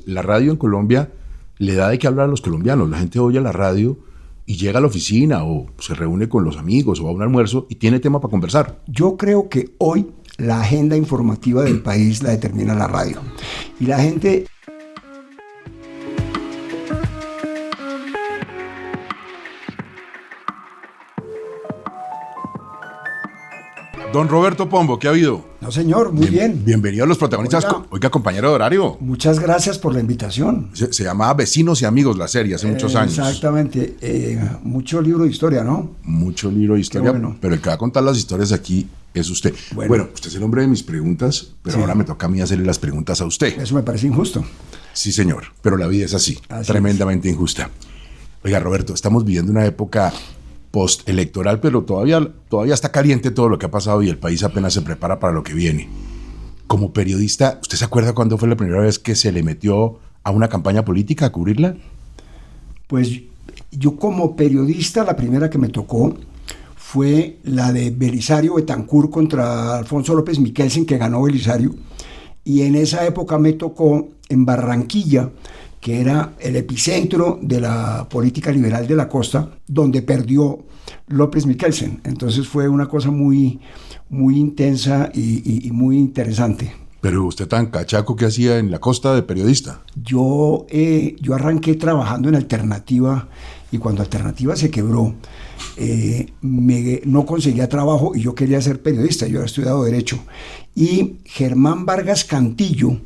la radio en Colombia le da de qué hablar a los colombianos. La gente oye la radio y llega a la oficina o se reúne con los amigos o va a un almuerzo y tiene tema para conversar. Yo creo que hoy la agenda informativa del país la determina la radio. Y la gente... Don Roberto Pombo, ¿qué ha habido? No, señor, muy bien. Bienvenido a Los Protagonistas. Oiga, compañero de horario. Muchas gracias por la invitación. Se llamaba Vecinos y Amigos la serie hace muchos años. Exactamente. Mucho libro de historia, ¿no? Mucho libro de historia, bueno. Pero el que va a contar las historias aquí es usted. Bueno, usted es el hombre de mis preguntas, pero sí. Ahora me toca a mí hacerle las preguntas a usted. Eso me parece injusto. Sí, señor, pero la vida es así tremendamente injusta. Oiga, Roberto, estamos viviendo una época postelectoral, pero todavía está caliente todo lo que ha pasado y el país apenas se prepara para lo que viene. Como periodista, ¿usted se acuerda cuándo fue la primera vez que se le metió a una campaña política a cubrirla? Pues yo como periodista, la primera que me tocó fue la de Belisario Betancur contra Alfonso López Michelsen, que ganó Belisario, y en esa época me tocó en Barranquilla, que era el epicentro de la política liberal de la costa, donde perdió López Michelsen. Entonces fue una cosa muy, muy intensa y muy interesante. Pero usted tan cachaco, ¿qué hacía en la costa de periodista? Yo arranqué trabajando en Alternativa, y cuando Alternativa se quebró, no conseguía trabajo y yo quería ser periodista. Yo había estudiado Derecho. Y Germán Vargas Cantillo,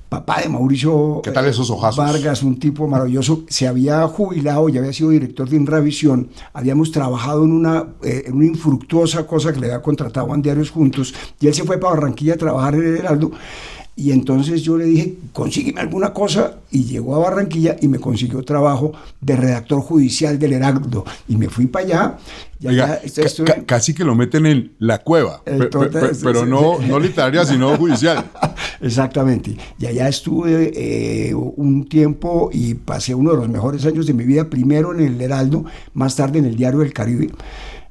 papá de Mauricio ¿Qué tal esos ojazos? Vargas, un tipo maravilloso, se había jubilado, ya había sido director de Inravisión, habíamos trabajado en una infructuosa cosa que le había contratado a Diarios Juntos, y él se fue para Barranquilla a trabajar en el Heraldo, y entonces yo le dije, consígueme alguna cosa, y llegó a Barranquilla y me consiguió trabajo de redactor judicial del Heraldo, y me fui para allá. Oiga, casi que lo meten en la cueva, pero no literaria, sino judicial. Exactamente. Y allá estuve un tiempo y pasé uno de los mejores años de mi vida, primero en el Heraldo, más tarde en el Diario del Caribe,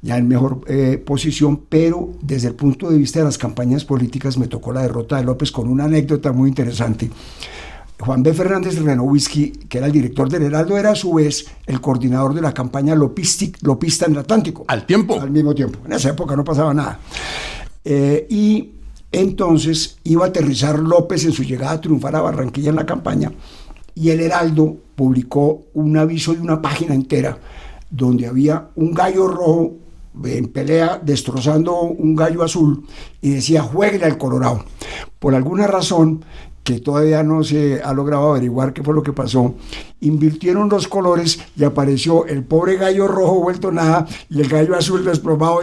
ya en mejor posición, pero desde el punto de vista de las campañas políticas me tocó la derrota de López con una anécdota muy interesante. Juan B. Fernández Renovisky, que era el director del Heraldo, era a su vez el coordinador de la campaña lopista en el Atlántico. ¿Al tiempo? Al mismo tiempo. En esa época no pasaba nada. Y entonces iba a aterrizar López en su llegada triunfal a Barranquilla en la campaña, y el Heraldo publicó un aviso de una página entera donde había un gallo rojo en pelea destrozando un gallo azul y decía, jueguele al Colorado. Por alguna razón que todavía no se ha logrado averiguar qué fue lo que pasó, invirtieron los colores y apareció el pobre gallo rojo vuelto nada y el gallo azul desplomado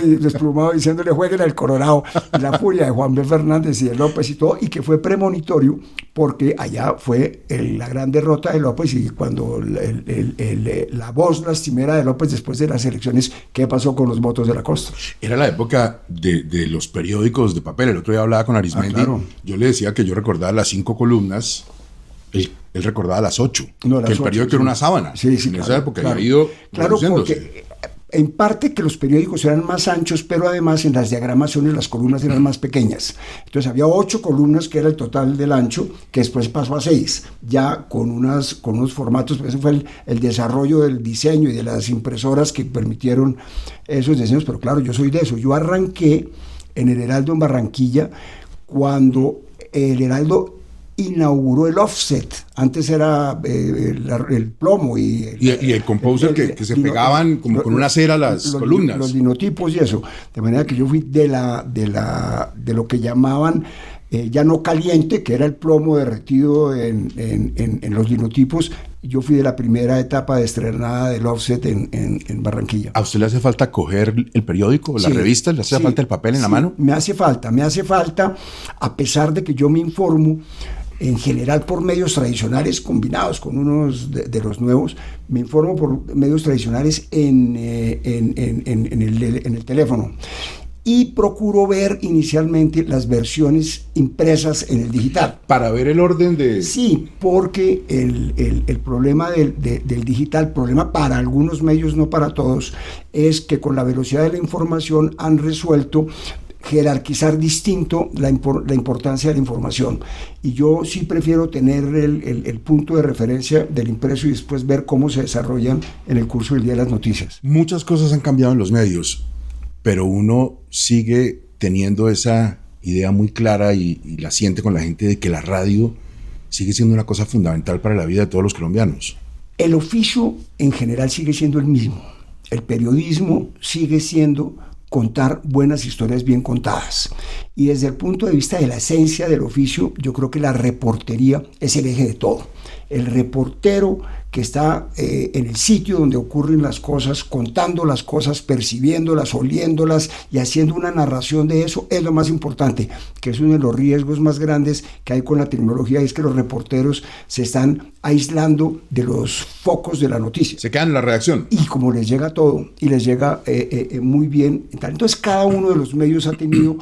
diciéndole jueguen al Colorado, y la furia de Juan B. Fernández y de López y todo, y que fue premonitorio porque allá fue la gran derrota de López, y cuando la voz lastimera de López después de las elecciones, ¿qué pasó con los votos de la costa? Era la época de los periódicos de papel. El otro día hablaba con Arismendi, claro. Yo le decía que yo recordaba las 5 columnas, él recordaba las 8, no, que el periódico era una sábana. Sí, en claro, esa época había ido reduciéndose. Porque en parte que los periódicos eran más anchos, pero además en las diagramaciones las columnas eran más pequeñas. Entonces había 8 columnas, que era el total del ancho, que después pasó a 6, ya con unos formatos. Ese fue el desarrollo del diseño y de las impresoras que permitieron esos diseños. Pero claro, yo soy de eso. Yo arranqué en el Heraldo en Barranquilla cuando el Heraldo inauguró el offset. Antes era el plomo y el composer que se pegaban como con una cera las columnas. Los linotipos y eso. De manera que yo fui de lo que llamaban ya no caliente, que era el plomo derretido en los linotipos. Yo fui de la primera etapa de estrenada del offset en Barranquilla. ¿A usted le hace falta coger el periódico, la revista? ¿Le hace falta el papel en la mano? Me hace falta, a pesar de que yo me informo en general por medios tradicionales combinados con unos de los nuevos. Me informo por medios tradicionales en el teléfono, y procuro ver inicialmente las versiones impresas en el digital. Para ver el orden de... Sí, porque el problema del digital, problema para algunos medios, no para todos, es que con la velocidad de la información han resuelto jerarquizar distinto la importancia de la información. Y yo sí prefiero tener el punto de referencia del impreso y después ver cómo se desarrollan en el curso del día de las noticias. Muchas cosas han cambiado en los medios, pero uno sigue teniendo esa idea muy clara y la siente con la gente de que la radio sigue siendo una cosa fundamental para la vida de todos los colombianos. El oficio en general sigue siendo el mismo. El periodismo sigue siendo contar buenas historias bien contadas. Y desde el punto de vista de la esencia del oficio, yo creo que la reportería es el eje de todo. El reportero que está en el sitio donde ocurren las cosas, contando las cosas, percibiéndolas, oliéndolas y haciendo una narración de eso, es lo más importante, que es uno de los riesgos más grandes que hay con la tecnología, es que los reporteros se están aislando de los focos de la noticia. Se quedan en la redacción. Y como les llega todo, y les llega muy bien, entonces cada uno de los medios ha tenido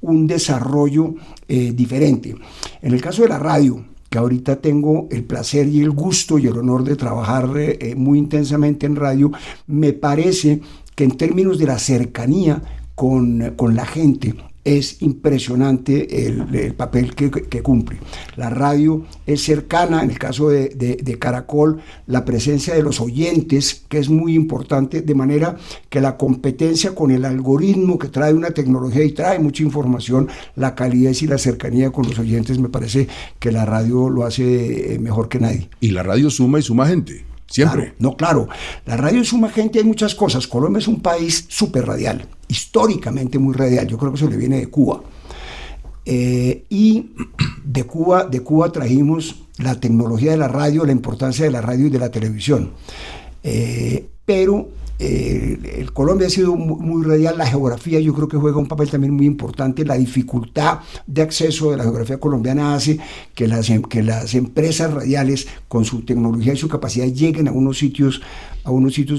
un desarrollo diferente. En el caso de la radio, que ahorita tengo el placer y el gusto y el honor de trabajar muy intensamente en radio, me parece que en términos de la cercanía con la gente, es impresionante el papel que cumple. La radio es cercana, en el caso de Caracol, la presencia de los oyentes, que es muy importante, de manera que la competencia con el algoritmo que trae una tecnología y trae mucha información, la calidez y la cercanía con los oyentes, me parece que la radio lo hace mejor que nadie. Y la radio suma y suma gente. Siempre. Claro. La radio suma gente, hay muchas cosas. Colombia es un país súper radial, históricamente muy radial. Yo creo que eso le viene de Cuba. Y de Cuba trajimos la tecnología de la radio, la importancia de la radio y de la televisión. Pero el Colombia ha sido muy radial. La geografía yo creo que juega un papel también muy importante. La dificultad de acceso de la geografía colombiana hace que las empresas radiales con su tecnología y su capacidad lleguen a unos sitios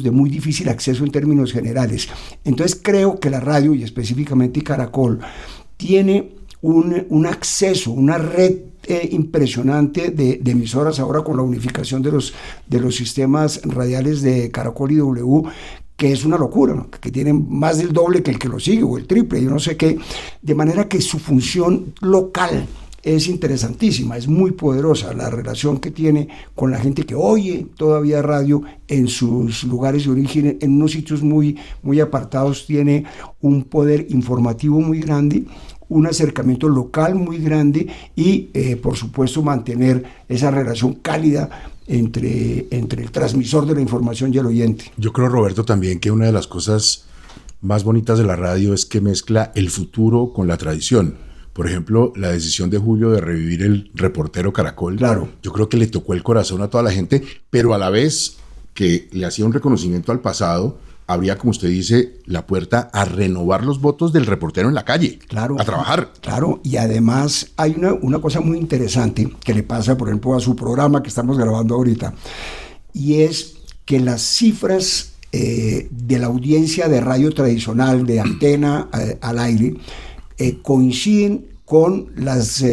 de muy difícil acceso en términos generales. Entonces creo que la radio, y específicamente Caracol, tiene un acceso, una red impresionante de emisoras ahora con la unificación de los sistemas radiales de Caracol y W, que es una locura, ¿no? Que tienen más del doble que el que lo sigue o el triple, yo no sé qué, de manera que su función local es interesantísima, es muy poderosa la relación que tiene con la gente que oye todavía radio en sus lugares de origen, en unos sitios muy, muy apartados, tiene un poder informativo muy grande, un acercamiento local muy grande y, por supuesto, mantener esa relación cálida entre el transmisor de la información y el oyente. Yo creo, Roberto, también que una de las cosas más bonitas de la radio es que mezcla el futuro con la tradición. Por ejemplo, la decisión de Julio de revivir el reportero Caracol. Claro. Yo creo que le tocó el corazón a toda la gente, pero a la vez que le hacía un reconocimiento al pasado, habría, como usted dice, la puerta a renovar los votos del reportero en la calle, claro, a trabajar. Claro, y además hay una cosa muy interesante que le pasa, por ejemplo, a su programa que estamos grabando ahorita, y es que las cifras de la audiencia de radio tradicional, de antena al aire, coinciden con las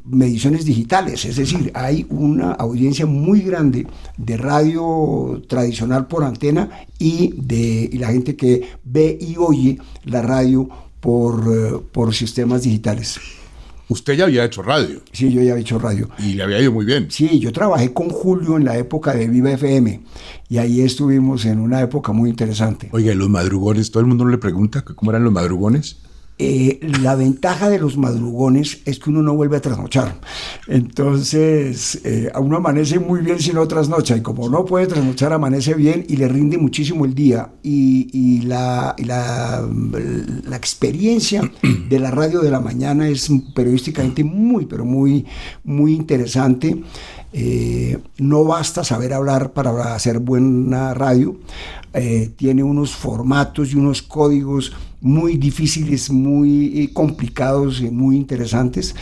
mediciones digitales, es decir, hay una audiencia muy grande de radio tradicional por antena y la gente que ve y oye la radio por sistemas digitales. Usted ya había hecho radio. Sí, yo ya había hecho radio. Y le había ido muy bien. Sí, yo trabajé con Julio en la época de Viva FM y ahí estuvimos en una época muy interesante. Oiga, ¿y los madrugones? ¿Todo el mundo le pregunta cómo eran los madrugones? La ventaja de los madrugones es que uno no vuelve a trasnochar. Entonces, a uno amanece muy bien si no trasnocha, y como no puede trasnochar, amanece bien y le rinde muchísimo el día. Y la experiencia de la radio de la mañana es periodísticamente muy, pero muy, muy interesante. No basta saber hablar para hacer buena radio. Tiene unos formatos y unos códigos muy difíciles, muy complicados y muy interesantes,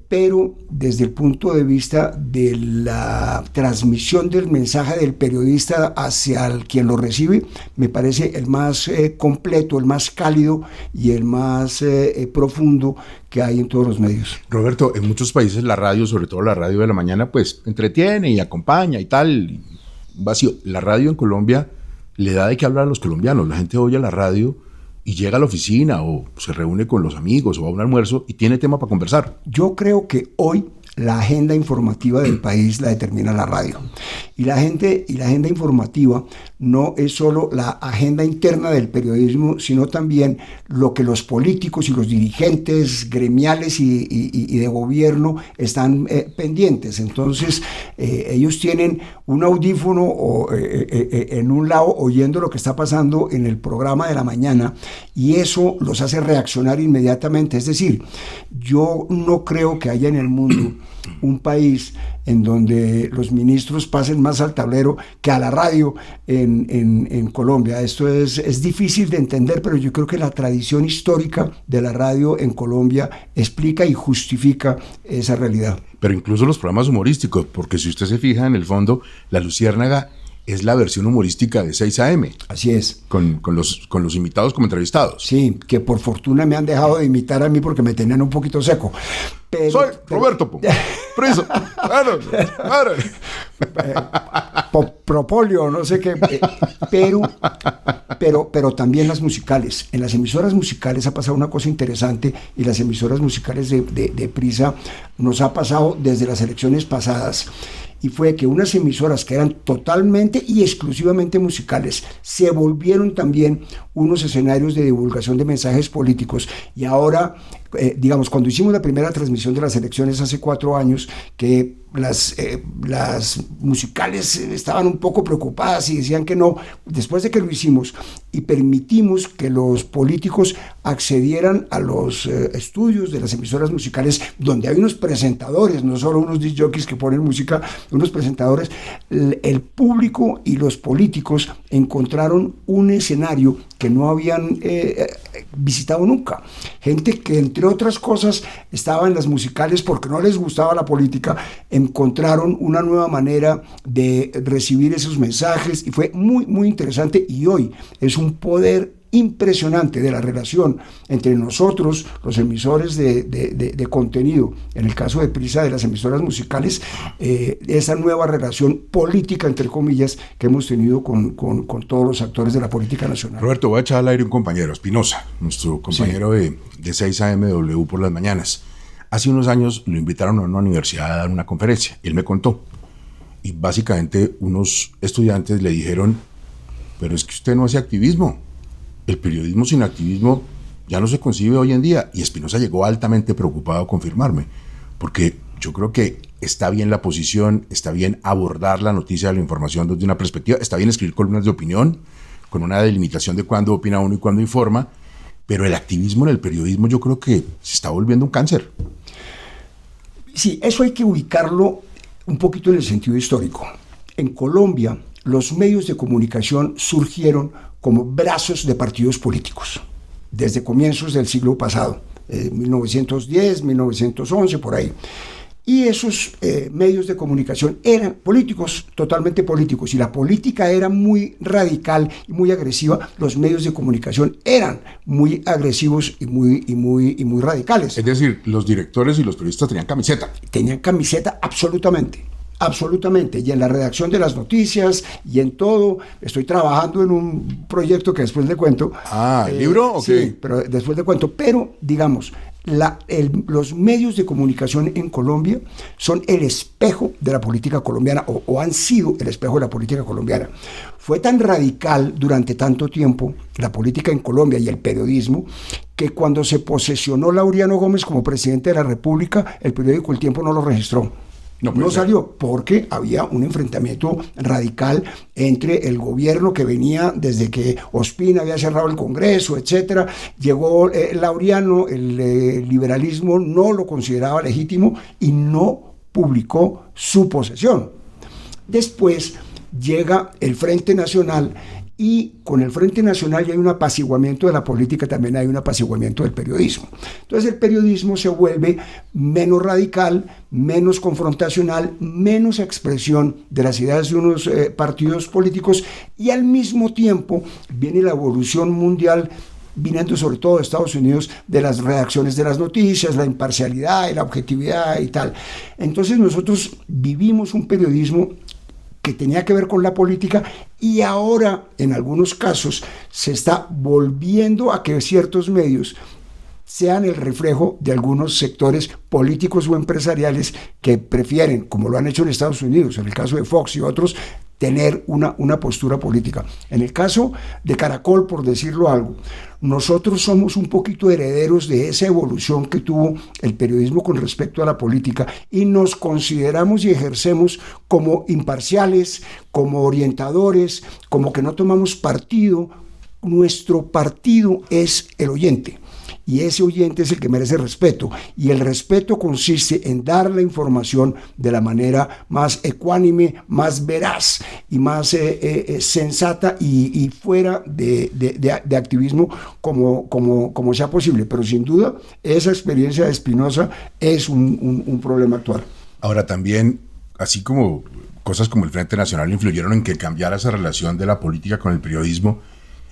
pero desde el punto de vista de la transmisión del mensaje del periodista hacia quien lo recibe, me parece el más completo, el más cálido y el más profundo que hay en todos los medios. Roberto, en muchos países la radio, sobre todo la radio de la mañana, pues entretiene y acompaña y tal, vacío. La radio en Colombia le da de qué hablar a los colombianos. La gente oye la radio y llega a la oficina o se reúne con los amigos o va a un almuerzo y tiene tema para conversar. Yo creo que hoy la agenda informativa del país la determina la radio. Y la agenda informativa no es solo la agenda interna del periodismo, sino también lo que los políticos y los dirigentes gremiales y de gobierno están pendientes. Entonces, ellos tienen un audífono en un lado oyendo lo que está pasando en el programa de la mañana, y eso los hace reaccionar inmediatamente. Es decir, yo no creo que haya en el mundo un país en donde los ministros pasen más al tablero que a la radio en Colombia. Esto es difícil de entender, pero yo creo que la tradición histórica de la radio en Colombia explica y justifica esa realidad. Pero incluso los programas humorísticos, porque si usted se fija en el fondo, La Luciérnaga es la versión humorística de 6 AM. Así es. Con los invitados como entrevistados. Sí, que por fortuna me han dejado de imitar a mí porque me tenían un poquito seco. Soy Roberto Preso. Propolio, no sé qué. Pero también las musicales. En las emisoras musicales ha pasado una cosa interesante, y las emisoras musicales de Prisa nos ha pasado desde las elecciones pasadas. Y fue que unas emisoras que eran totalmente y exclusivamente musicales se volvieron también unos escenarios de divulgación de mensajes políticos. Y ahora, digamos, cuando hicimos la primera transmisión de las elecciones hace 4 años, que las musicales estaban un poco preocupadas y decían que no, después de que lo hicimos y permitimos que los políticos accedieran a los estudios de las emisoras musicales, donde hay unos presentadores, no solo unos disc jockeys que ponen música, unos presentadores, el público y los políticos encontraron un escenario que no habían visitado nunca. Gente que, entre otras cosas, estaba en las musicales porque no les gustaba la política, encontraron una nueva manera de recibir esos mensajes, y fue muy, muy interesante. Y hoy es un poder impresionante de la relación entre nosotros, los emisores de contenido, en el caso de Prisa, de las emisoras musicales, esa nueva relación política, entre comillas, que hemos tenido con todos los actores de la política nacional. Roberto, voy a echar al aire un compañero, Espinosa, nuestro compañero de 6 AM por las mañanas. Hace unos años lo invitaron a una universidad a dar una conferencia, y él me contó, y básicamente unos estudiantes le dijeron: pero es que usted no hace activismo. El periodismo sin activismo ya no se concibe hoy en día. Y Espinosa llegó altamente preocupado a confirmarme, porque yo creo que está bien la posición, está bien abordar la noticia de la información desde una perspectiva, está bien escribir columnas de opinión, con una delimitación de cuándo opina uno y cuándo informa, pero el activismo en el periodismo yo creo que se está volviendo un cáncer. Sí, eso hay que ubicarlo un poquito en el sentido histórico. En Colombia, los medios de comunicación surgieron como brazos de partidos políticos, desde comienzos del siglo pasado, 1910, 1911, por ahí. Y esos medios de comunicación eran políticos, totalmente políticos, y la política era muy radical y muy agresiva. Los medios de comunicación eran muy agresivos y muy radicales. Es decir, los directores y los periodistas tenían camiseta. Tenían camiseta, absolutamente. Absolutamente, y en la redacción de las noticias y en todo. Estoy trabajando en un proyecto que después le cuento. ¿El libro? Okay. Sí, pero después le cuento. Pero, digamos, los medios de comunicación en Colombia son el espejo de la política colombiana, o han sido el espejo de la política colombiana. Fue tan radical durante tanto tiempo la política en Colombia y el periodismo, que cuando se posesionó Laureano Gómez como presidente de la República, el periódico El Tiempo no lo registró. No salió porque había un enfrentamiento radical entre el gobierno que venía desde que Ospina había cerrado el Congreso, etcétera. Llegó Laureano, el liberalismo no lo consideraba legítimo y no publicó su posesión. Después llega el Frente Nacional, y con el Frente Nacional ya hay un apaciguamiento de la política, también hay un apaciguamiento del periodismo. Entonces el periodismo se vuelve menos radical, menos confrontacional, menos expresión de las ideas de unos partidos políticos, y al mismo tiempo viene la evolución mundial, viniendo sobre todo de Estados Unidos, de las redacciones de las noticias, la imparcialidad y la objetividad y tal. Entonces nosotros vivimos un periodismo que tenía que ver con la política, y ahora en algunos casos se está volviendo a que ciertos medios sean el reflejo de algunos sectores políticos o empresariales que prefieren, como lo han hecho en Estados Unidos, en el caso de Fox y otros, tener una postura política. En el caso de Caracol, por decirlo algo, nosotros somos un poquito herederos de esa evolución que tuvo el periodismo con respecto a la política, y nos consideramos y ejercemos como imparciales, como orientadores, como que no tomamos partido. Nuestro partido es el oyente. Y ese oyente es el que merece respeto, y el respeto consiste en dar la información de la manera más ecuánime, más veraz y más sensata y fuera de activismo como sea posible. Pero sin duda esa experiencia de Espinosa es un problema actual. Ahora también, así como cosas como el Frente Nacional influyeron en que cambiara esa relación de la política con el periodismo,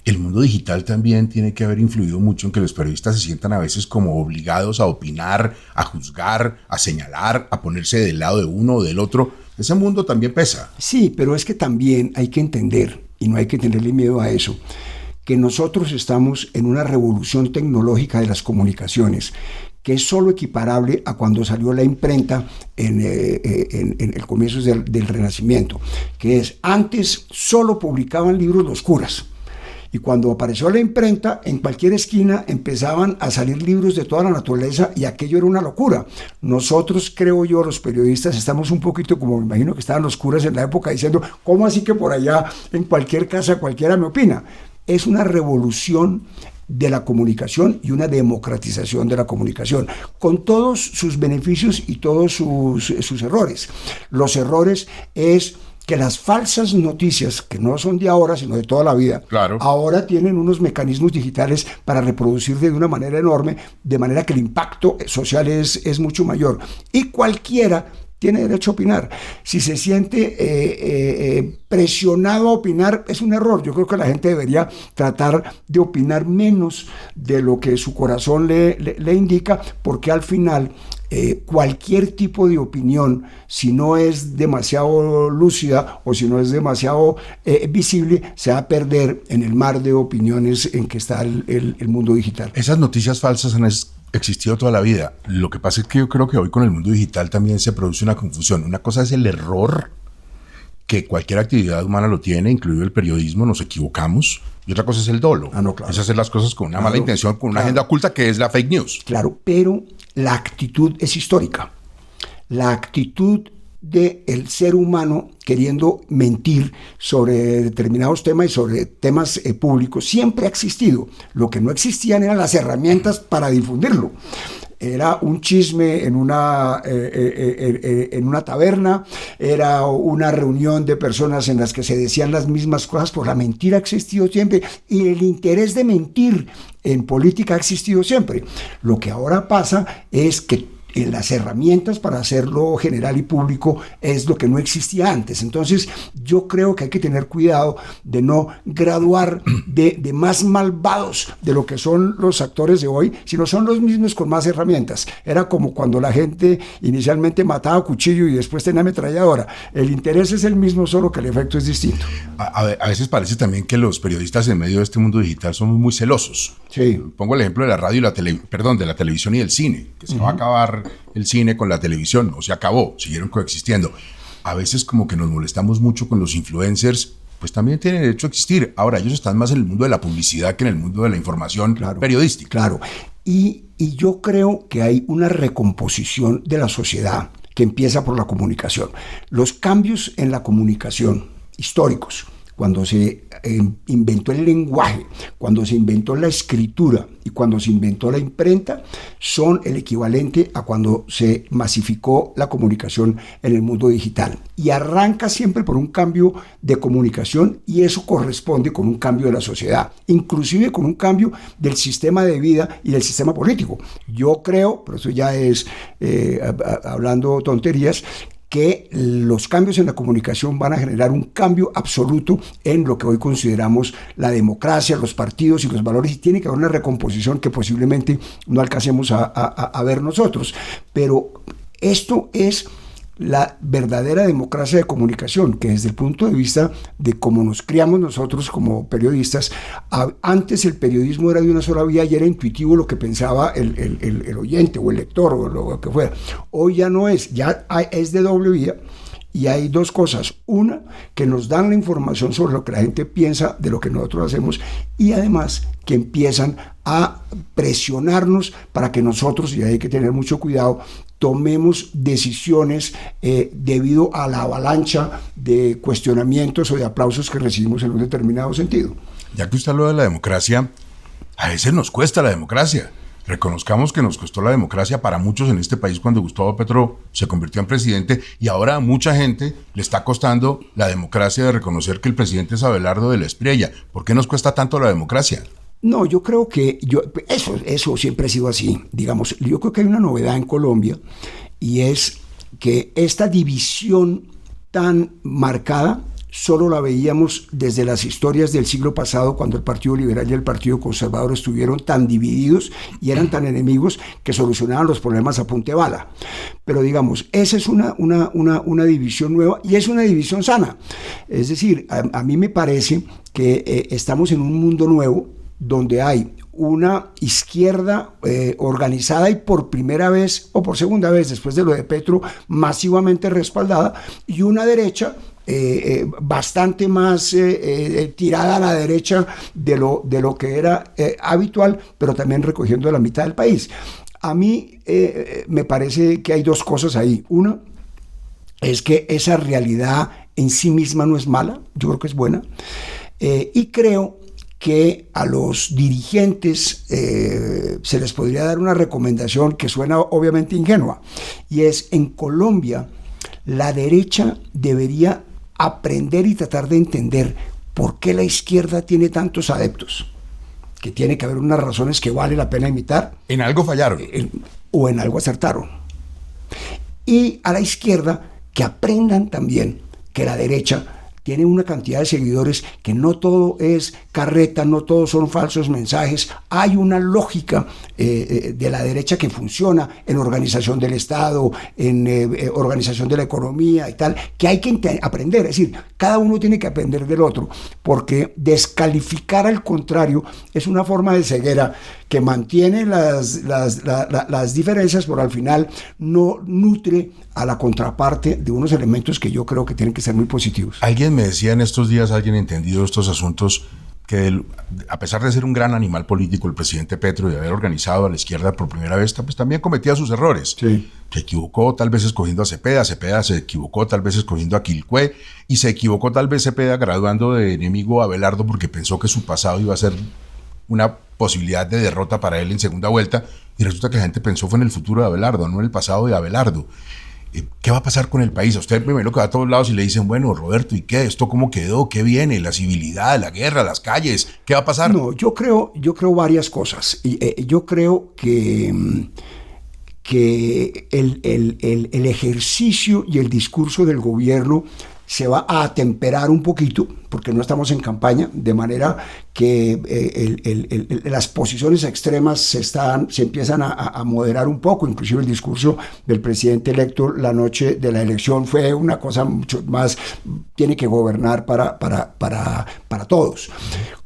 el mundo digital también tiene que haber influido mucho en que los periodistas se sientan a veces como obligados a opinar, a juzgar, a señalar, a ponerse del lado de uno o del otro. Ese mundo también pesa. Sí, pero es que también hay que entender, y no hay que tenerle miedo a eso, que nosotros estamos en una revolución tecnológica de las comunicaciones que es solo equiparable a cuando salió la imprenta en el comienzo del Renacimiento, que es, antes solo publicaban libros los curas. Y cuando apareció la imprenta, en cualquier esquina empezaban a salir libros de toda la naturaleza, y aquello era una locura. Nosotros, creo yo, los periodistas, estamos un poquito como me imagino que estaban los curas en la época, diciendo, ¿cómo así que por allá en cualquier casa cualquiera me opina? Es una revolución de la comunicación y una democratización de la comunicación, con todos sus beneficios y todos sus errores. Los errores es que las falsas noticias, que no son de ahora, sino de toda la vida, claro, ahora tienen unos mecanismos digitales para reproducirse de una manera enorme, de manera que el impacto social es mucho mayor. Y cualquiera tiene derecho a opinar. Si se siente presionado a opinar, es un error. Yo creo que la gente debería tratar de opinar menos de lo que su corazón le indica, porque al final cualquier tipo de opinión, si no es demasiado lúcida o si no es demasiado visible, se va a perder en el mar de opiniones en que está el mundo digital. Esas noticias falsas han existido toda la vida. Lo que pasa es que yo creo que hoy con el mundo digital también se produce una confusión. Una cosa es el error, que cualquier actividad humana lo tiene, incluido el periodismo, nos equivocamos. Y otra cosa es el dolo. No, claro. Es hacer las cosas con una mala intención, con una agenda oculta, que es la fake news. Claro, pero la actitud es histórica. La actitud del ser humano queriendo mentir sobre determinados temas y sobre temas públicos siempre ha existido. Lo que no existían eran las herramientas para difundirlo. Era un chisme en una taberna, era una reunión de personas en las que se decían las mismas cosas, pues la mentira ha existido siempre, y el interés de mentir en política ha existido siempre. Lo que ahora pasa es que las herramientas para hacerlo general y público es lo que no existía antes. Entonces yo creo que hay que tener cuidado de no graduar de más malvados de lo que son los actores de hoy, sino son los mismos con más herramientas. Era como cuando la gente inicialmente mataba a cuchillo y después tenía ametralladora. El interés es el mismo, solo que el efecto es distinto. A veces parece también que los periodistas en medio de este mundo digital somos muy celosos. Sí. Pongo el ejemplo de la radio y de la televisión y del cine, que se va a acabar el cine con la televisión, o se acabó, siguieron coexistiendo. A veces como que nos molestamos mucho con los influencers, pues también tienen derecho a existir. Ahora, ellos están más en el mundo de la publicidad que en el mundo de la información periodística. Claro, y yo creo que hay una recomposición de la sociedad que empieza por la comunicación. Los cambios en la comunicación históricos, cuando se inventó el lenguaje, cuando se inventó la escritura y cuando se inventó la imprenta, son el equivalente a cuando se masificó la comunicación en el mundo digital. Y arranca siempre por un cambio de comunicación, y eso corresponde con un cambio de la sociedad, inclusive con un cambio del sistema de vida y del sistema político. Yo creo, pero eso ya es hablando tonterías, que los cambios en la comunicación van a generar un cambio absoluto en lo que hoy consideramos la democracia, los partidos y los valores, y tiene que haber una recomposición que posiblemente no alcancemos a ver nosotros. Pero esto es la verdadera democracia de comunicación, que desde el punto de vista de cómo nos criamos nosotros como periodistas, antes el periodismo era de una sola vía y era intuitivo lo que pensaba el oyente o el lector o lo que fuera. Hoy ya no es, es de doble vía. Y hay dos cosas. Una, que nos dan la información sobre lo que la gente piensa de lo que nosotros hacemos, y además que empiezan a presionarnos para que nosotros, y hay que tener mucho cuidado, tomemos decisiones debido a la avalancha de cuestionamientos o de aplausos que recibimos en un determinado sentido. Ya que usted habló de la democracia, a veces nos cuesta la democracia. Reconozcamos que nos costó la democracia para muchos en este país cuando Gustavo Petro se convirtió en presidente, y ahora a mucha gente le está costando la democracia de reconocer que el presidente es Abelardo de la Espriella. ¿Por qué nos cuesta tanto la democracia? No, yo creo que eso siempre ha sido así. Digamos, yo creo que hay una novedad en Colombia, y es que esta división tan marcada solo la veíamos desde las historias del siglo pasado, cuando el Partido Liberal y el Partido Conservador estuvieron tan divididos y eran tan enemigos que solucionaban los problemas a punta de bala. Pero digamos, esa es una división nueva, y es una división sana. Es decir, a mí me parece que estamos en un mundo nuevo donde hay una izquierda organizada y por primera vez o por segunda vez después de lo de Petro masivamente respaldada, y una derecha bastante más tirada a la derecha de lo que era habitual, pero también recogiendo la mitad del país. A mí me parece que hay dos cosas ahí. Una es que esa realidad en sí misma no es mala, yo creo que es buena, y creo que a los dirigentes se les podría dar una recomendación que suena obviamente ingenua, y es: en Colombia la derecha debería aprender y tratar de entender por qué la izquierda tiene tantos adeptos, que tiene que haber unas razones que vale la pena imitar. En algo fallaron. O en algo acertaron. Y a la izquierda que aprendan también que la derecha tiene una cantidad de seguidores, que no todo es carreta, no todos son falsos mensajes. Hay una lógica de la derecha que funciona en organización del Estado, en organización de la economía y tal, que hay que aprender. Es decir, cada uno tiene que aprender del otro, porque descalificar al contrario es una forma de ceguera que mantiene las diferencias, pero al final no nutre a la contraparte de unos elementos que yo creo que tienen que ser muy positivos. Alguien me decía en estos días, alguien entendido estos asuntos, que a pesar de ser un gran animal político el presidente Petro y de haber organizado a la izquierda por primera vez, pues también cometía sus errores. Sí. Se equivocó tal vez escogiendo a Cepeda se equivocó tal vez escogiendo a Quilpué, y se equivocó tal vez Cepeda graduando de enemigo a Abelardo porque pensó que su pasado iba a ser una posibilidad de derrota para él en segunda vuelta, y resulta que la gente pensó fue en el futuro de Abelardo, no en el pasado de Abelardo. ¿Qué va a pasar con el país? A usted primero que va a todos lados y le dicen, bueno, Roberto, ¿y qué? ¿Esto cómo quedó? ¿Qué viene? ¿La civilidad, la guerra, las calles? ¿Qué va a pasar? No, yo creo varias cosas. Yo creo que el ejercicio y el discurso del gobierno se va a atemperar un poquito, porque no estamos en campaña, de manera que las posiciones extremas se empiezan a moderar un poco. Inclusive el discurso del presidente electo la noche de la elección fue una cosa mucho más: tiene que gobernar para todos.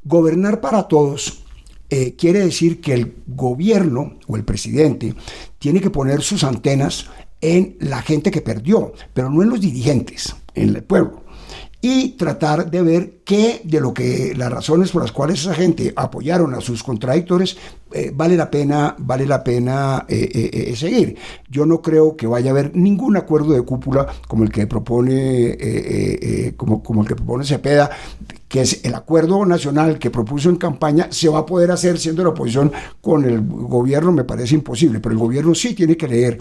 Gobernar para todos quiere decir que el gobierno o el presidente tiene que poner sus antenas en la gente que perdió, pero no en los dirigentes, en el pueblo, y tratar de ver qué de lo que las razones por las cuales esa gente apoyaron a sus contradictores vale la pena seguir. Yo no creo que vaya a haber ningún acuerdo de cúpula como el que propone como el que propone Cepeda, que es el acuerdo nacional que propuso en campaña. Se va a poder hacer siendo la oposición con el gobierno, me parece imposible, pero el gobierno sí tiene que leer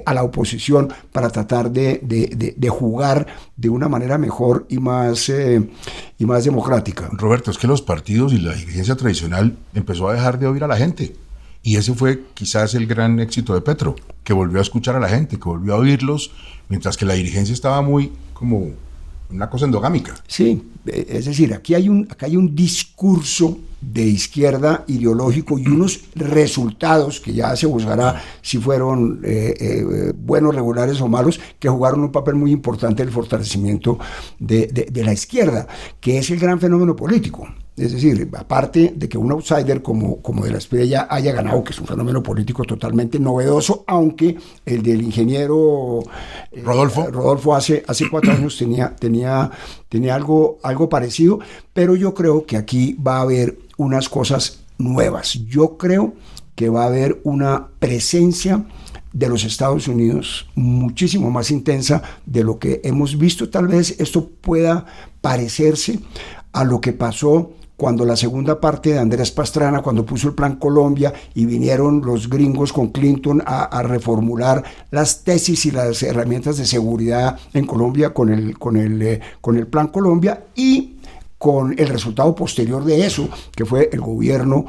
a la oposición para tratar de jugar de una manera mejor y más democrática. Roberto, es que los partidos y la dirigencia tradicional empezó a dejar de oír a la gente, y ese fue quizás el gran éxito de Petro, que volvió a escuchar a la gente, que volvió a oírlos, mientras que la dirigencia estaba muy como una cosa endogámica. Sí, es decir, aquí hay un discurso de izquierda ideológico y unos resultados que ya se buscará si fueron buenos, regulares o malos, que jugaron un papel muy importante en el fortalecimiento de la izquierda, que es el gran fenómeno político. Es decir, aparte de que un outsider como De la Espriella haya ganado, que es un fenómeno político totalmente novedoso, aunque el del ingeniero Rodolfo hace 4 años tenía algo parecido, pero yo creo que aquí va a haber unas cosas nuevas. Yo creo que va a haber una presencia de los Estados Unidos muchísimo más intensa de lo que hemos visto. Tal vez esto pueda parecerse a lo que pasó cuando la segunda parte de Andrés Pastrana, cuando puso el Plan Colombia y vinieron los gringos con Clinton a reformular las tesis y las herramientas de seguridad en Colombia con el Plan Colombia, y con el resultado posterior de eso, que fue el gobierno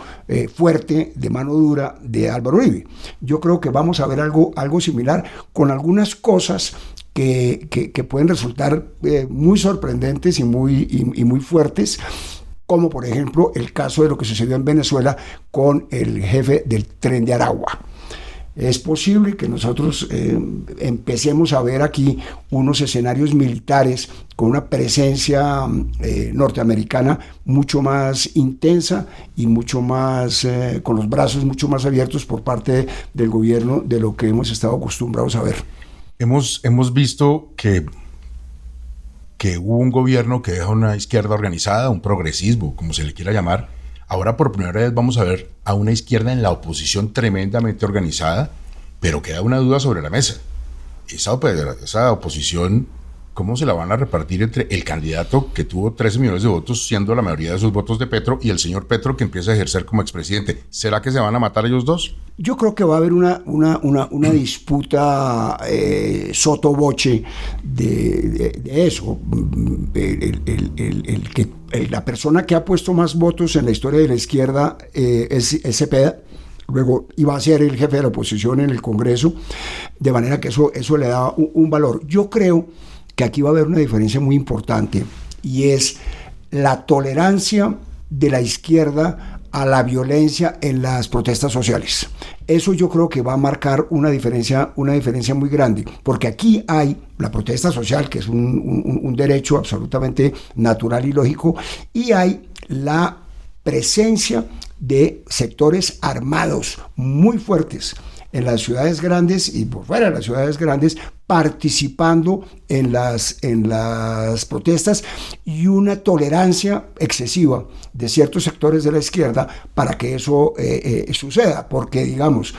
fuerte, de mano dura, de Álvaro Uribe. Yo creo que vamos a ver algo similar, con algunas cosas que pueden resultar muy sorprendentes y muy fuertes, como por ejemplo el caso de lo que sucedió en Venezuela con el jefe del Tren de Aragua. Es posible que nosotros empecemos a ver aquí unos escenarios militares con una presencia norteamericana mucho más intensa y mucho más con los brazos mucho más abiertos por parte del gobierno de lo que hemos estado acostumbrados a ver. Hemos visto que hubo un gobierno que deja una izquierda organizada, un progresismo, como se le quiera llamar. Ahora por primera vez vamos a ver a una izquierda en la oposición tremendamente organizada, pero queda una duda sobre la mesa. Esa oposición, ¿cómo se la van a repartir entre el candidato que tuvo 13 millones de votos, siendo la mayoría de sus votos de Petro, y el señor Petro, que empieza a ejercer como expresidente? ¿Será que se van a matar ellos dos? Yo creo que va a haber una disputa sotoboche de eso. La persona que ha puesto más votos en la historia de la izquierda es Cepeda. Luego iba a ser el jefe de la oposición en el Congreso, de manera que eso le da un valor. Yo creo que aquí va a haber una diferencia muy importante, y es la tolerancia de la izquierda a la violencia en las protestas sociales. Eso yo creo que va a marcar una diferencia muy grande, porque aquí hay la protesta social, que es un derecho absolutamente natural y lógico, y hay la presencia de sectores armados muy fuertes en las ciudades grandes y por fuera de las ciudades grandes, participando en las protestas, y una tolerancia excesiva de ciertos sectores de la izquierda para que eso suceda. Porque, digamos,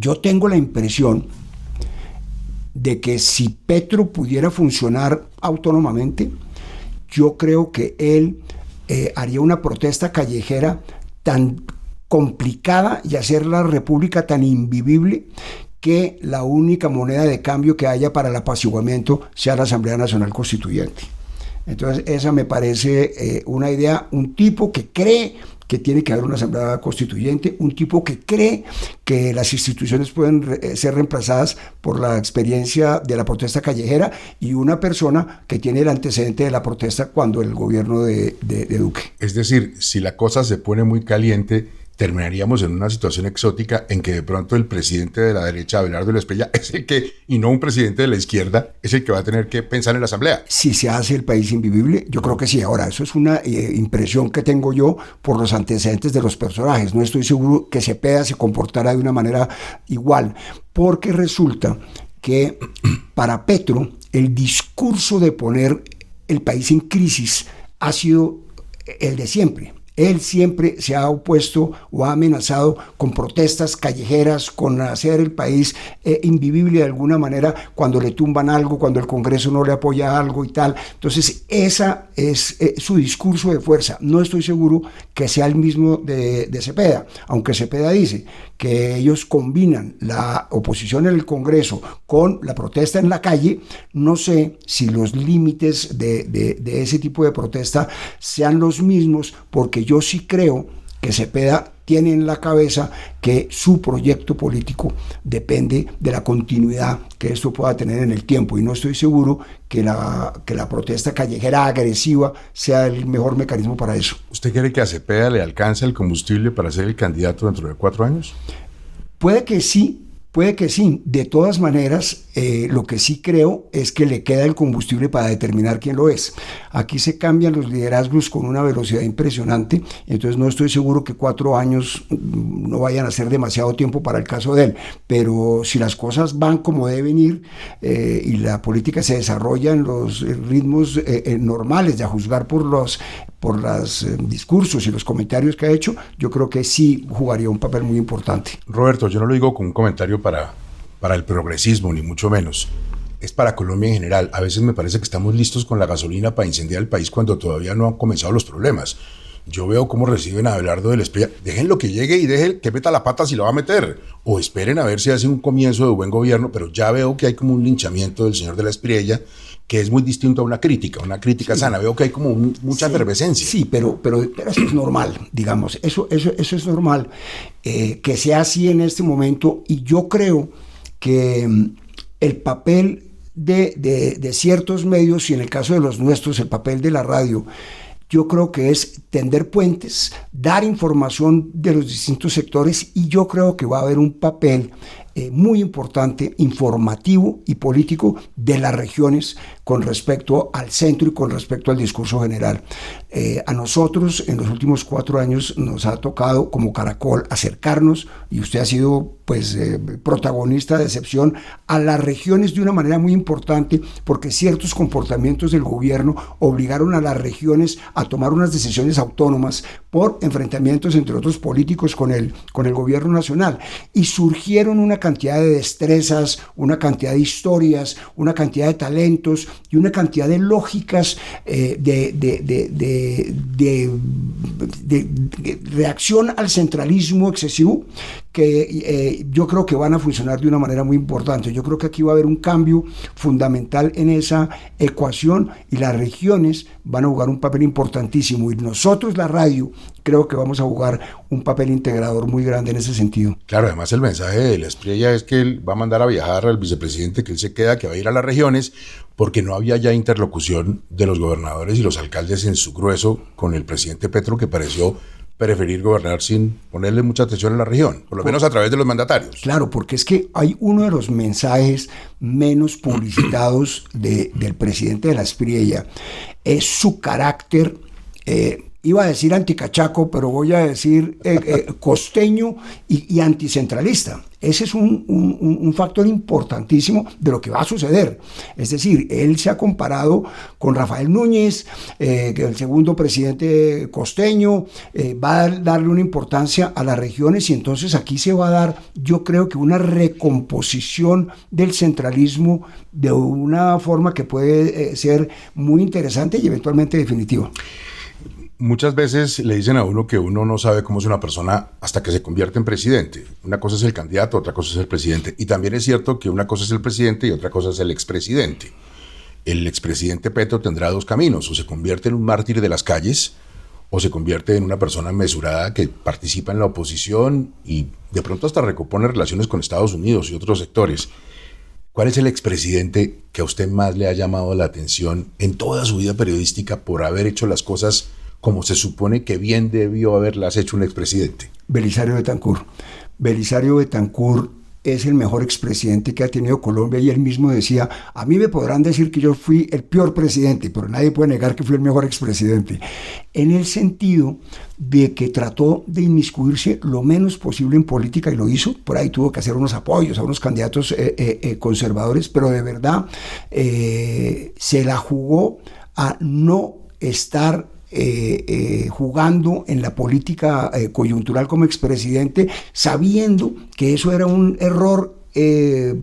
yo tengo la impresión de que si Petro pudiera funcionar autónomamente, yo creo que él haría una protesta callejera tan complicada y hacer la república tan invivible que la única moneda de cambio que haya para el apaciguamiento sea la Asamblea Nacional Constituyente. Entonces esa me parece una idea, un tipo que cree que tiene que haber una Asamblea Constituyente, un tipo que cree que las instituciones pueden ser reemplazadas por la experiencia de la protesta callejera, y una persona que tiene el antecedente de la protesta cuando el gobierno de Duque. Es decir, si la cosa se pone muy caliente, terminaríamos en una situación exótica en que de pronto el presidente de la derecha, Abelardo de la Espriella, es el que, y no un presidente de la izquierda, es el que va a tener que pensar en la Asamblea. Si se hace el país invivible, yo creo que sí. Ahora, eso es una impresión que tengo yo por los antecedentes de los personajes. No estoy seguro que Cepeda se comportara de una manera igual, porque resulta que para Petro el discurso de poner el país en crisis ha sido el de siempre. Él siempre se ha opuesto o ha amenazado con protestas callejeras, con hacer el país invivible de alguna manera cuando le tumban algo, cuando el Congreso no le apoya algo y tal. Entonces, esa es su discurso de fuerza. No estoy seguro que sea el mismo de Cepeda, aunque Cepeda dice que ellos combinan la oposición en el Congreso con la protesta en la calle. No sé si los límites de ese tipo de protesta sean los mismos, porque yo sí creo que Cepeda tiene en la cabeza que su proyecto político depende de la continuidad que esto pueda tener en el tiempo, y no estoy seguro que la protesta callejera agresiva sea el mejor mecanismo para eso. ¿Usted cree que a Cepeda le alcanza el combustible para ser el candidato dentro de 4 años? Puede que sí. De todas maneras, lo que sí creo es que le queda el combustible para determinar quién lo es. Aquí se cambian los liderazgos con una velocidad impresionante, entonces no estoy seguro que 4 años no vayan a ser demasiado tiempo para el caso de él, pero si las cosas van como deben ir y la política se desarrolla en los ritmos normales, de a juzgar por los discursos y los comentarios que ha hecho, yo creo que sí jugaría un papel muy importante. Roberto, yo no lo digo con un comentario para el progresismo, ni mucho menos. Es para Colombia en general. A veces me parece que estamos listos con la gasolina para incendiar el país cuando todavía no han comenzado los problemas. Yo veo cómo reciben a Abelardo del Espriella. Déjenlo que llegue y dejen que meta la pata si lo va a meter. O esperen a ver si hace un comienzo de buen gobierno, pero ya veo que hay como un linchamiento del señor de la Espriella, que es muy distinto a una crítica sí. Sana. Veo que hay como mucha efervescencia. Sí, pero eso es normal, digamos. Eso es normal que sea así en este momento, y yo creo que el papel de ciertos medios, y en el caso de los nuestros, el papel de la radio, yo creo que es tender puentes, dar información de los distintos sectores, y yo creo que va a haber un papel muy importante, informativo y político de las regiones con respecto al centro y con respecto al discurso general. A nosotros en los últimos 4 años nos ha tocado como Caracol acercarnos, y usted ha sido protagonista de excepción, a las regiones de una manera muy importante, porque ciertos comportamientos del gobierno obligaron a las regiones a tomar unas decisiones autónomas por enfrentamientos entre otros políticos con el gobierno nacional, y surgieron una cantidad de destrezas, una cantidad de historias, una cantidad de talentos y una cantidad de lógicas de reacción al centralismo excesivo que yo creo que van a funcionar de una manera muy importante. Yo creo que aquí va a haber un cambio fundamental en esa ecuación, y las regiones van a jugar un papel importantísimo, y nosotros, la radio, creo que vamos a jugar un papel integrador muy grande en ese sentido. Claro, además el mensaje de la Espriella es que él va a mandar a viajar al vicepresidente, que él se queda, que va a ir a las regiones, porque no había ya interlocución de los gobernadores y los alcaldes en su grueso con el presidente Petro, que pareció preferir gobernar sin ponerle mucha atención a la región, por lo menos a través de los mandatarios. Claro, porque es que hay uno de los mensajes menos publicitados del presidente de la Espriella, es su carácter, iba a decir anticachaco, pero voy a decir costeño y anticentralista. Ese es un factor importantísimo de lo que va a suceder. Es decir, él se ha comparado con Rafael Núñez, que el segundo presidente costeño, va a darle una importancia a las regiones, y entonces aquí se va a dar, yo creo que una recomposición del centralismo de una forma que puede ser muy interesante y eventualmente definitiva. Muchas veces le dicen a uno que uno no sabe cómo es una persona hasta que se convierte en presidente. Una cosa es el candidato, otra cosa es el presidente. Y también es cierto que una cosa es el presidente y otra cosa es el expresidente. El expresidente Petro tendrá 2 caminos: o se convierte en un mártir de las calles, o se convierte en una persona mesurada que participa en la oposición y de pronto hasta recompone relaciones con Estados Unidos y otros sectores. ¿Cuál es el expresidente que a usted más le ha llamado la atención en toda su vida periodística por haber hecho las cosas como se supone que bien debió haberlas hecho un expresidente? Belisario Betancur. Belisario Betancur es el mejor expresidente que ha tenido Colombia, y él mismo decía: a mí me podrán decir que yo fui el peor presidente, pero nadie puede negar que fui el mejor expresidente, en el sentido de que trató de inmiscuirse lo menos posible en política, y lo hizo. Por ahí tuvo que hacer unos apoyos a unos candidatos conservadores, pero de verdad se la jugó a no estar jugando en la política coyuntural como expresidente, sabiendo que eso era un error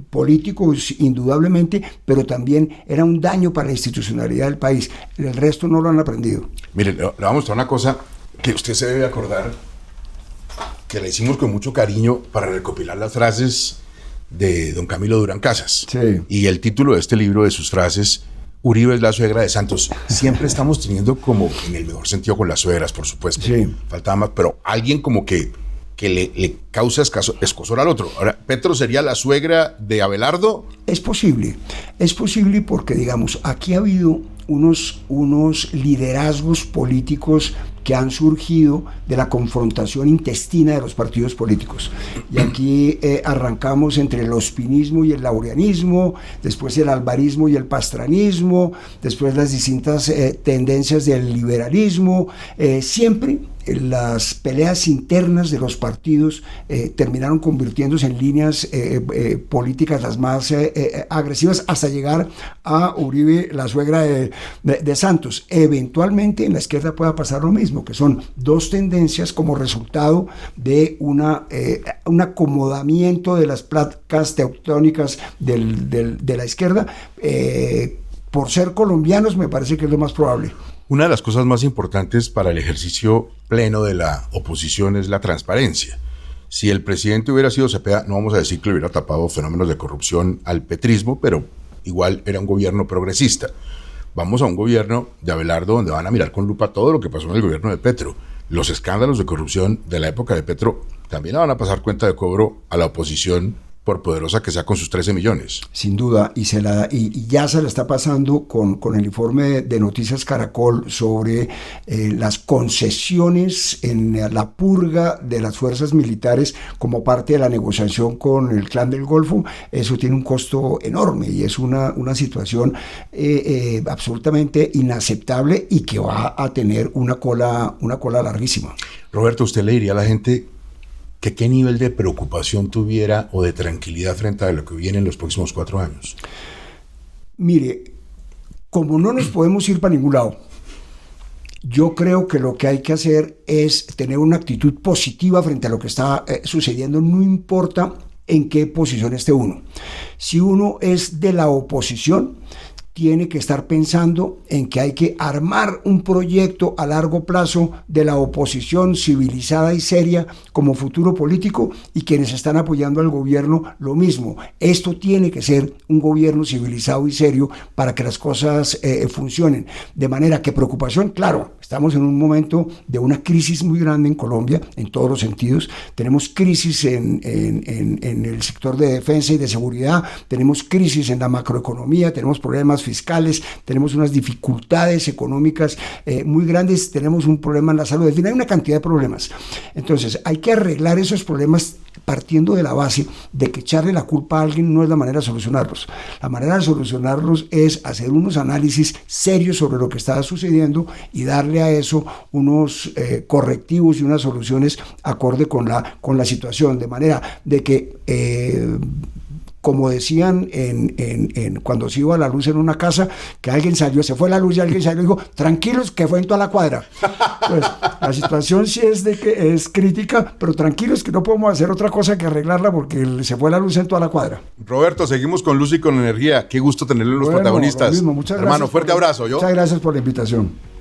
político indudablemente, pero también era un daño para la institucionalidad del país. El resto no lo han aprendido. Mire, le vamos a mostrar una cosa que usted se debe acordar, que la hicimos con mucho cariño para recopilar las frases de don Camilo Durán Casas. Sí. Y el título de este libro, de sus frases, Uribe es la suegra de Santos. Siempre estamos teniendo como, en el mejor sentido, con las suegras, por supuesto. Sí. Faltaba más, pero alguien como que le causa escozor al otro. Ahora, ¿Petro sería la suegra de Abelardo? Es posible porque, digamos, aquí ha habido unos liderazgos políticos que han surgido de la confrontación intestina de los partidos políticos. Y aquí arrancamos entre el ospinismo y el laureanismo, después el alvarismo y el pastranismo, después las distintas tendencias del liberalismo. Siempre las peleas internas de los partidos terminaron convirtiéndose en líneas políticas las más agresivas, hasta llegar a Uribe, la suegra de Santos. Eventualmente en la izquierda pueda pasar lo mismo, que son dos tendencias como resultado de un acomodamiento de las placas tectónicas de la izquierda. Por ser colombianos, me parece que es lo más probable. Una de las cosas más importantes para el ejercicio pleno de la oposición es la transparencia. Si el presidente hubiera sido Cepeda, no vamos a decir que le hubiera tapado fenómenos de corrupción al petrismo, pero igual era un gobierno progresista. Vamos a un gobierno de Abelardo donde van a mirar con lupa todo lo que pasó en el gobierno de Petro. Los escándalos de corrupción de la época de Petro también van a pasar cuenta de cobro a la oposición, por poderosa que sea, con sus 13 millones. Sin duda, y ya se la está pasando con el informe de Noticias Caracol sobre las concesiones en la purga de las fuerzas militares como parte de la negociación con el Clan del Golfo. Eso tiene un costo enorme y es una situación absolutamente inaceptable y que va a tener una cola larguísima. Roberto, ¿usted le diría a la gente que qué nivel de preocupación tuviera o de tranquilidad frente a lo que viene en los próximos 4 años? Mire, como no nos podemos ir para ningún lado, yo creo que lo que hay que hacer es tener una actitud positiva frente a lo que está sucediendo, no importa en qué posición esté uno. Si uno es de la oposición, tiene que estar pensando en que hay que armar un proyecto a largo plazo de la oposición civilizada y seria como futuro político, y quienes están apoyando al gobierno lo mismo. Esto tiene que ser un gobierno civilizado y serio para que las cosas funcionen. De manera que preocupación, claro, estamos en un momento de una crisis muy grande en Colombia, en todos los sentidos. Tenemos crisis en el sector de defensa y de seguridad, tenemos crisis en la macroeconomía, tenemos problemas fiscales, tenemos unas dificultades económicas muy grandes, tenemos un problema en la salud, en fin, hay una cantidad de problemas. Entonces, hay que arreglar esos problemas partiendo de la base de que echarle la culpa a alguien no es la manera de solucionarlos. La manera de solucionarlos es hacer unos análisis serios sobre lo que está sucediendo y darle a eso unos correctivos y unas soluciones acorde con la situación, de manera de que como decían cuando se iba a la luz en una casa, que alguien salió, se fue la luz y alguien salió y dijo, tranquilos, que fue en toda la cuadra. Pues la situación sí es de que es crítica, pero tranquilos que no podemos hacer otra cosa que arreglarla porque se fue la luz en toda la cuadra. Roberto, seguimos con luz y con energía. Qué gusto tenerlo en los protagonistas. Lo mismo, muchas gracias. Hermano, fuerte abrazo. Muchas gracias por la invitación.